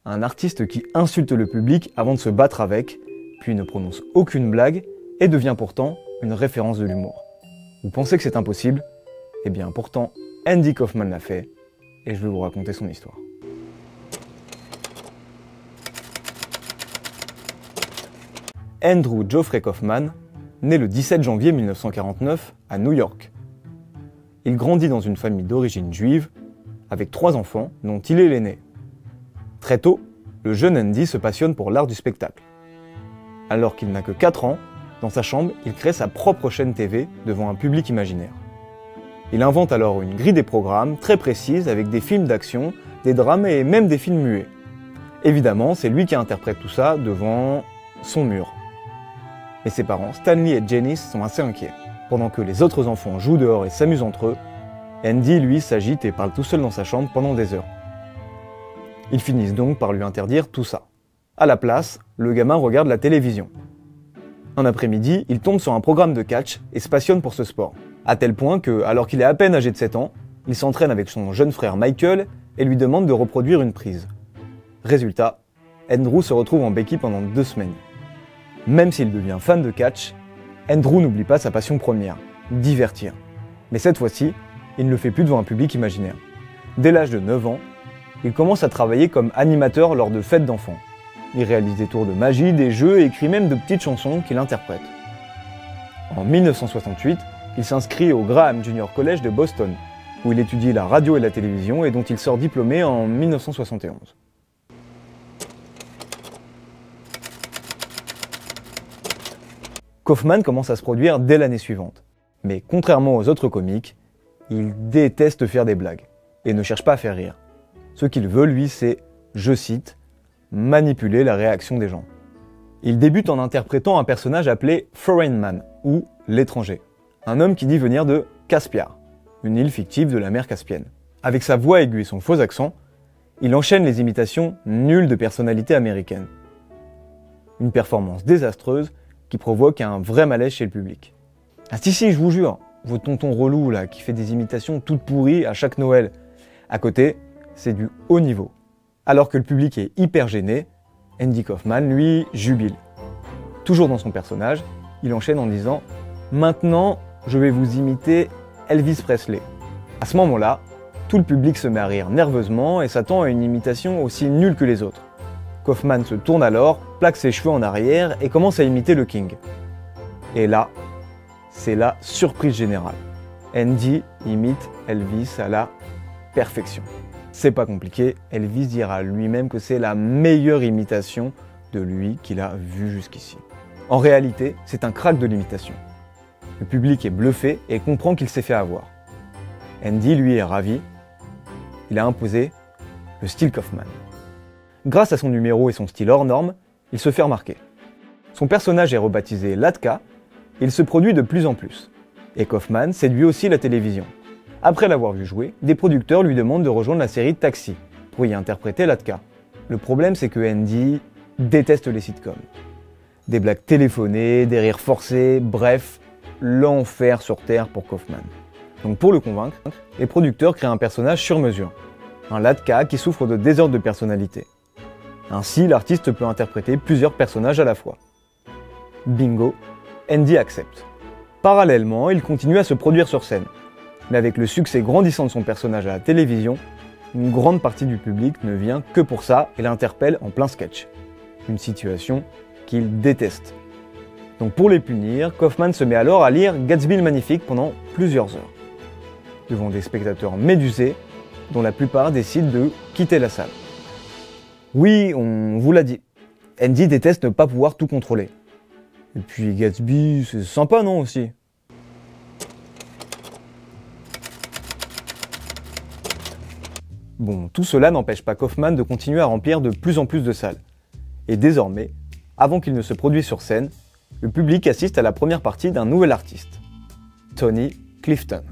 un artiste qui insulte le public avant de se battre avec, puis ne prononce aucune blague et devient pourtant une référence de l'humour. Vous pensez que c'est impossible? Eh bien pourtant, Andy Kaufman l'a fait, et je vais vous raconter son histoire. Andrew Geoffrey Kaufman naît le 17 janvier 1949 à New York. Il grandit dans une famille d'origine juive, avec 3 enfants dont il est l'aîné. Très tôt, le jeune Andy se passionne pour l'art du spectacle. Alors qu'il n'a que 4 ans, dans sa chambre, il crée sa propre chaîne TV devant un public imaginaire. Il invente alors une grille des programmes très précise avec des films d'action, des drames et même des films muets. Évidemment, c'est lui qui interprète tout ça devant son mur. Mais ses parents, Stanley et Janice, sont assez inquiets. Pendant que les autres enfants jouent dehors et s'amusent entre eux, Andy, lui, s'agite et parle tout seul dans sa chambre pendant des heures. Ils finissent donc par lui interdire tout ça. À la place, le gamin regarde la télévision. Un après-midi, il tombe sur un programme de catch et se passionne pour ce sport. À tel point que, alors qu'il est à peine âgé de 7 ans, il s'entraîne avec son jeune frère Michael et lui demande de reproduire une prise. Résultat, Andrew se retrouve en béquille pendant 2 semaines. Même s'il devient fan de catch, Andrew n'oublie pas sa passion première, divertir. Mais cette fois-ci, il ne le fait plus devant un public imaginaire. Dès l'âge de 9 ans, il commence à travailler comme animateur lors de fêtes d'enfants. Il réalise des tours de magie, des jeux et écrit même de petites chansons qu'il interprète. En 1968, il s'inscrit au Graham Junior College de Boston, où il étudie la radio et la télévision et dont il sort diplômé en 1971. Kaufman commence à se produire dès l'année suivante. Mais contrairement aux autres comiques, il déteste faire des blagues et ne cherche pas à faire rire. Ce qu'il veut, lui, c'est, je cite, « manipuler la réaction des gens ». Il débute en interprétant un personnage appelé Foreign Man, ou l'étranger. Un homme qui dit venir de Caspiar, une île fictive de la mer Caspienne. Avec sa voix aiguë et son faux accent, il enchaîne les imitations nulles de personnalités américaines. Une performance désastreuse qui provoque un vrai malaise chez le public. Ah si, je vous jure, votre tonton relou là, qui fait des imitations toutes pourries à chaque Noël. À côté, c'est du haut niveau. Alors que le public est hyper gêné, Andy Kaufman, lui, jubile. Toujours dans son personnage, il enchaîne en disant « Maintenant, je vais vous imiter Elvis Presley ». À ce moment-là, tout le public se met à rire nerveusement et s'attend à une imitation aussi nulle que les autres. Kaufman se tourne alors, plaque ses cheveux en arrière et commence à imiter le King. Et là, c'est la surprise générale. Andy imite Elvis à la perfection. C'est pas compliqué, Elvis dira lui-même que c'est la meilleure imitation de lui qu'il a vue jusqu'ici. En réalité, c'est un crack de l'imitation. Le public est bluffé et comprend qu'il s'est fait avoir. Andy, lui, est ravi. Il a imposé le style Kaufman. Grâce à son numéro et son style hors norme, il se fait remarquer. Son personnage est rebaptisé Latka et il se produit de plus en plus. Et Kaufman séduit aussi la télévision. Après l'avoir vu jouer, des producteurs lui demandent de rejoindre la série Taxi pour y interpréter Latka. Le problème, c'est que Andy déteste les sitcoms. Des blagues téléphonées, des rires forcés, bref, l'enfer sur Terre pour Kaufman. Donc pour le convaincre, les producteurs créent un personnage sur mesure, un Latka qui souffre de désordre de personnalité. Ainsi, l'artiste peut interpréter plusieurs personnages à la fois. Bingo, Andy accepte. Parallèlement, il continue à se produire sur scène. Mais avec le succès grandissant de son personnage à la télévision, une grande partie du public ne vient que pour ça et l'interpelle en plein sketch. Une situation qu'il déteste. Donc pour les punir, Kaufman se met alors à lire Gatsby le Magnifique pendant plusieurs heures, devant des spectateurs médusés, dont la plupart décident de quitter la salle. Oui, on vous l'a dit, Andy déteste ne pas pouvoir tout contrôler. Et puis Gatsby, c'est sympa non aussi? Bon, tout cela n'empêche pas Kaufman de continuer à remplir de plus en plus de salles. Et désormais, avant qu'il ne se produise sur scène, le public assiste à la première partie d'un nouvel artiste, Tony Clifton.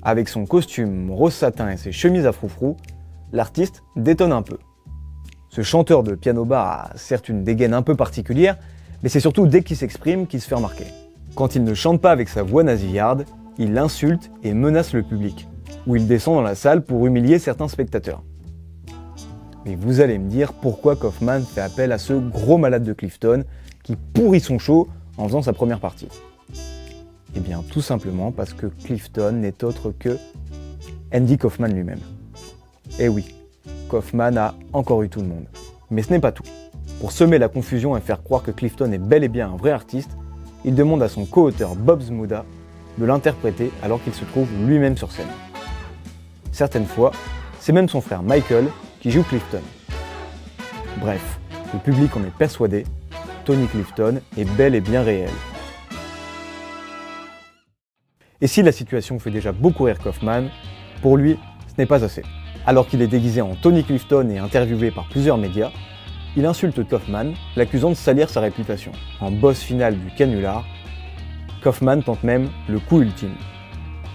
Avec son costume rose satin et ses chemises à froufrou, l'artiste détonne un peu. Ce chanteur de piano-bar a certes une dégaine un peu particulière, mais c'est surtout dès qu'il s'exprime qu'il se fait remarquer. Quand il ne chante pas avec sa voix nasillarde, il insulte et menace le public, où il descend dans la salle pour humilier certains spectateurs. Mais vous allez me dire pourquoi Kaufman fait appel à ce gros malade de Clifton qui pourrit son show en faisant sa première partie. Eh bien tout simplement parce que Clifton n'est autre que Andy Kaufman lui-même. Eh oui, Kaufman a encore eu tout le monde. Mais ce n'est pas tout. Pour semer la confusion et faire croire que Clifton est bel et bien un vrai artiste, il demande à son co-auteur Bob Zmuda de l'interpréter alors qu'il se trouve lui-même sur scène. Certaines fois, c'est même son frère Michael qui joue Clifton. Bref, le public en est persuadé, Tony Clifton est bel et bien réel. Et si la situation fait déjà beaucoup rire Kaufman, pour lui, ce n'est pas assez. Alors qu'il est déguisé en Tony Clifton et interviewé par plusieurs médias, il insulte Kaufman, l'accusant de salir sa réputation. En boss final du canular, Kaufman tente même le coup ultime.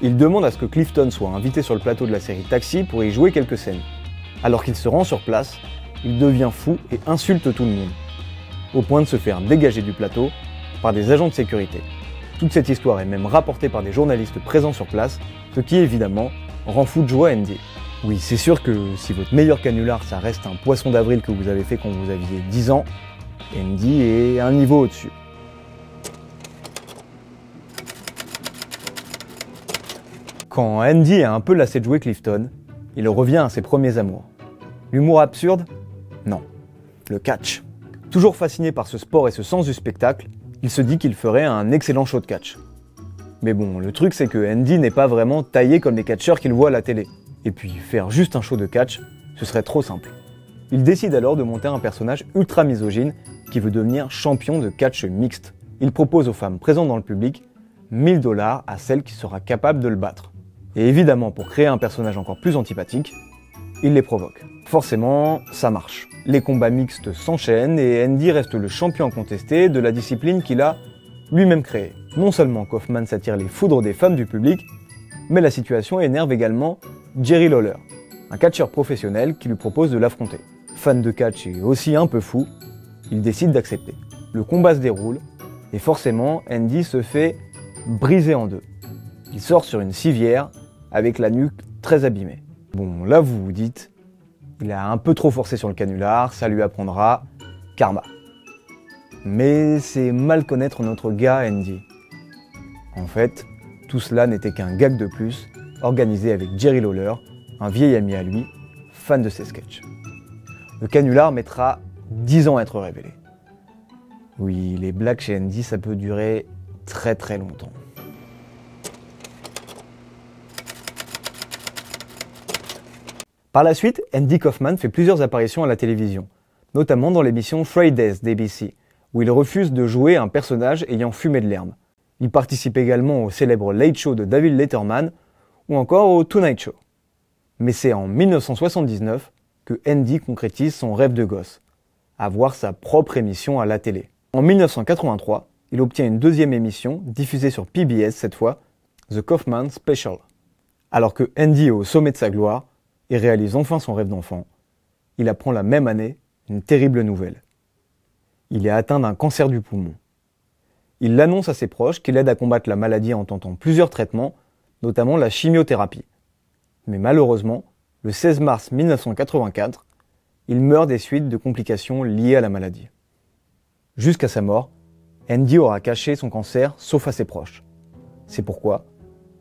Il demande à ce que Clifton soit invité sur le plateau de la série Taxi pour y jouer quelques scènes. Alors qu'il se rend sur place, il devient fou et insulte tout le monde, au point de se faire dégager du plateau par des agents de sécurité. Toute cette histoire est même rapportée par des journalistes présents sur place, ce qui évidemment rend fou de joie Andy. Oui, c'est sûr que si votre meilleur canular ça reste un poisson d'avril que vous avez fait quand vous aviez 10 ans, Andy est un niveau au-dessus. Quand Andy a un peu lassé de jouer Clifton, il revient à ses premiers amours. L'humour absurde? Non. Le catch. Toujours fasciné par ce sport et ce sens du spectacle, il se dit qu'il ferait un excellent show de catch. Mais bon, le truc c'est que Andy n'est pas vraiment taillé comme les catcheurs qu'il voit à la télé. Et puis faire juste un show de catch, ce serait trop simple. Il décide alors de monter un personnage ultra misogyne qui veut devenir champion de catch mixte. Il propose aux femmes présentes dans le public 1000 $ à celle qui sera capable de le battre. Et évidemment, pour créer un personnage encore plus antipathique, il les provoque. Forcément, ça marche. Les combats mixtes s'enchaînent et Andy reste le champion incontesté de la discipline qu'il a lui-même créée. Non seulement Kaufman s'attire les foudres des femmes du public, mais la situation énerve également Jerry Lawler, un catcheur professionnel qui lui propose de l'affronter. Fan de catch et aussi un peu fou, il décide d'accepter. Le combat se déroule et forcément Andy se fait briser en deux. Il sort sur une civière avec la nuque très abîmée. Bon, là vous vous dites, il a un peu trop forcé sur le canular, ça lui apprendra karma. Mais c'est mal connaître notre gars Andy. En fait, tout cela n'était qu'un gag de plus, organisé avec Jerry Lawler, un vieil ami à lui, fan de ses sketchs. Le canular mettra 10 ans à être révélé. Oui, les blagues chez Andy, ça peut durer très très longtemps. Par la suite, Andy Kaufman fait plusieurs apparitions à la télévision, notamment dans l'émission Fridays d'ABC, où il refuse de jouer un personnage ayant fumé de l'herbe. Il participe également au célèbre Late Show de David Letterman ou encore au Tonight Show. Mais c'est en 1979 que Andy concrétise son rêve de gosse, avoir sa propre émission à la télé. En 1983, il obtient une deuxième émission, diffusée sur PBS cette fois, The Kaufman Special. Alors que Andy est au sommet de sa gloire et réalise enfin son rêve d'enfant, il apprend la même année une terrible nouvelle. Il est atteint d'un cancer du poumon. Il l'annonce à ses proches qu'il aide à combattre la maladie en tentant plusieurs traitements, notamment la chimiothérapie. Mais malheureusement, le 16 mars 1984, il meurt des suites de complications liées à la maladie. Jusqu'à sa mort, Andy aura caché son cancer sauf à ses proches. C'est pourquoi,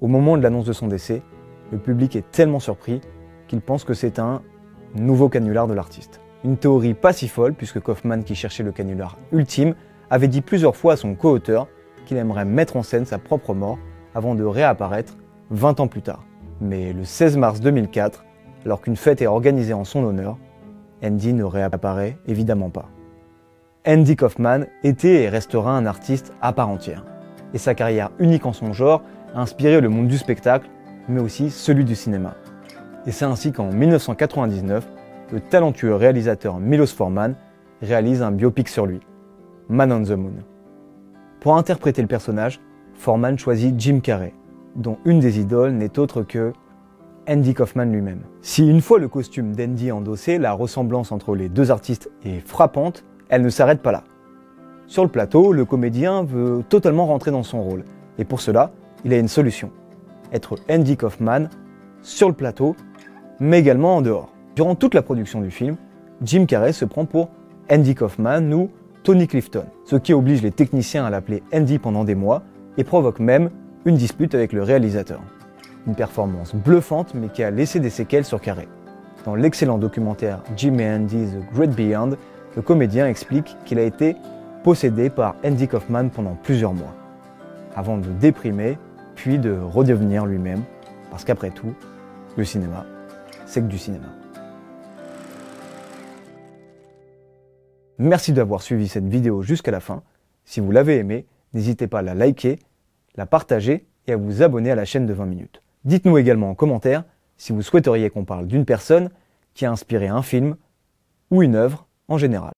au moment de l'annonce de son décès, le public est tellement surpris qu'il pense que c'est un nouveau canular de l'artiste. Une théorie pas si folle puisque Kaufman, qui cherchait le canular ultime, avait dit plusieurs fois à son co-auteur qu'il aimerait mettre en scène sa propre mort avant de réapparaître 20 ans plus tard. Mais le 16 mars 2004, alors qu'une fête est organisée en son honneur, Andy ne réapparaît évidemment pas. Andy Kaufman était et restera un artiste à part entière. Et sa carrière unique en son genre a inspiré le monde du spectacle, mais aussi celui du cinéma. Et c'est ainsi qu'en 1999, le talentueux réalisateur Milos Forman réalise un biopic sur lui, Man on the Moon. Pour interpréter le personnage, Forman choisit Jim Carrey, dont une des idoles n'est autre que Andy Kaufman lui-même. Si une fois le costume d'Andy endossé, la ressemblance entre les deux artistes est frappante, elle ne s'arrête pas là. Sur le plateau, le comédien veut totalement rentrer dans son rôle, et pour cela, il a une solution. Être Andy Kaufman sur le plateau, mais également en dehors. Durant toute la production du film, Jim Carrey se prend pour Andy Kaufman ou Tony Clifton, ce qui oblige les techniciens à l'appeler Andy pendant des mois et provoque même une dispute avec le réalisateur. Une performance bluffante mais qui a laissé des séquelles sur Carrey. Dans l'excellent documentaire Jim et Andy The Great Beyond, le comédien explique qu'il a été possédé par Andy Kaufman pendant plusieurs mois, avant de déprimer, puis de redevenir lui-même, parce qu'après tout, le cinéma, c'est que du cinéma. Merci d'avoir suivi cette vidéo jusqu'à la fin. Si vous l'avez aimée, n'hésitez pas à la liker, la partager et à vous abonner à la chaîne de 20 minutes. Dites-nous également en commentaire si vous souhaiteriez qu'on parle d'une personne qui a inspiré un film ou une œuvre en général.